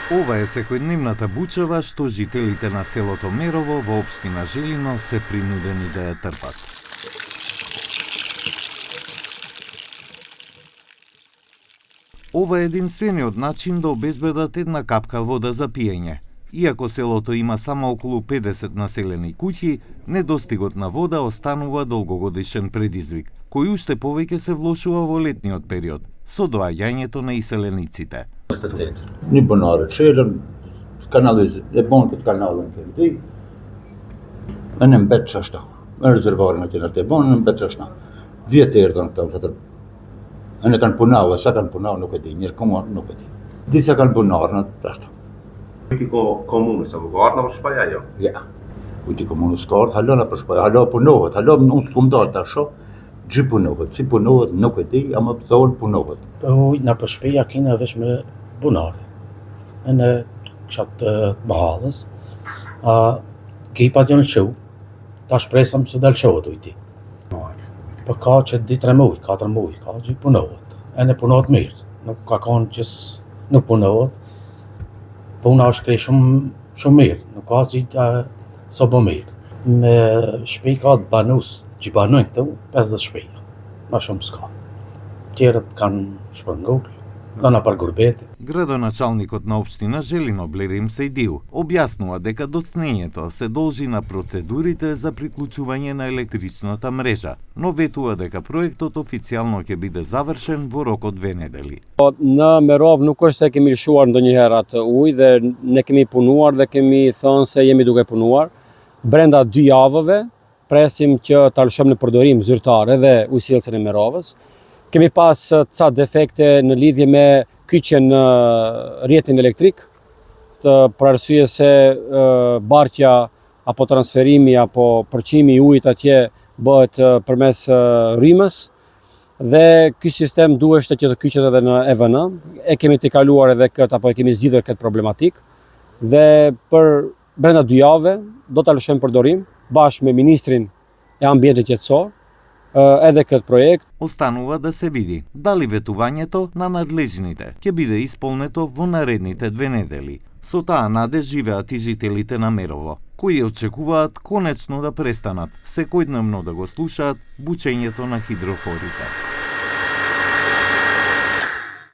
Ова е секојдневната бучава што жителите на селото Мерово во општина Желино се принудени да ја трпат. Ова е единствениот начин да обезбедат една капка вода за пиење. Иако селото има само околу 50 населени куќи, недостигот на вода останува долгогодишен предизвик, кој уште повеќе се влошува во летниот период, со доаѓањето на иселениците. Një banare çelën, kanali e bon këtë kanalin këndi. Në mbet çashta. Në rezervoarin aty në të bon, në mbet çashta. Vjetë erdhën këta çatë. Në kanë punau, sa kanë punau nuk e di, një komund nuk e di. Disa kanë punuar në çashta. Ki komunës apo garna për shpaja jo? Ja. Uti komunës kart, halona për shpaja, halo punohet, halo unë s'kum dal tash. Gjë punohet, si punohet nuk e di, ama thonë punohet. Po na për shpaja kena vesh me bunare. Në qatë mahalës, gipat janë lëshu, ta shpresëm se dhe lëshohet ujti. Për ka që 2-3 muj, 4 muj, ka që punohet. E në punohet mirë, nuk ka kanë që nuk punohet, puna është krej shumë mirë, nuk ka që së bë mirë. Me shpej ka të banus, që banojnë këtu, 50 shpeja, ma shumë s'ka. Tjerët kanë shpërngull, дана пар гурбети. Градоначалникот на општина Желино Блерим Сејдиу објаснува дека доцнењето се должи на процедурите за приклучување на електричната мрежа, но ветува дека проектот официјално ќе биде завршен во рок од 2 недели. Në Merov nuk është se kemi lëshuar ndonjëherë atë ujë dhe ne kemi punuar dhe kemi thënë se jemi duke punuar. Brenda 2 javëve presim që ta lëshojmë në përdorim zyrtare dhe ujësillësin e Merovës. Kemi pas ca defekte në lidhje me kyçjen në rrjetin elektrik, për arsye se barqja apo transferimi apo përqimi i ujit atje bëhet përmes rrymës dhe ky sistem duhet që të kyçet edhe në EVN. E kemi të kaluar edhe këtë apo e kemi zgjidhur këtë problematik dhe për brenda 2 javëve do ta lëshojmë përdorim bashkë me ministrin e ambientit qetësor. Edhe këtë projekt. Останува да се види дали ветувањето на надлежните ќе биде исполнето во наредните 2 недели. Со таа наде живеат и жителите на Мерово, кои очекуваат конечно да престанат секојдневно да го слушаат бучењето на хидрофорите.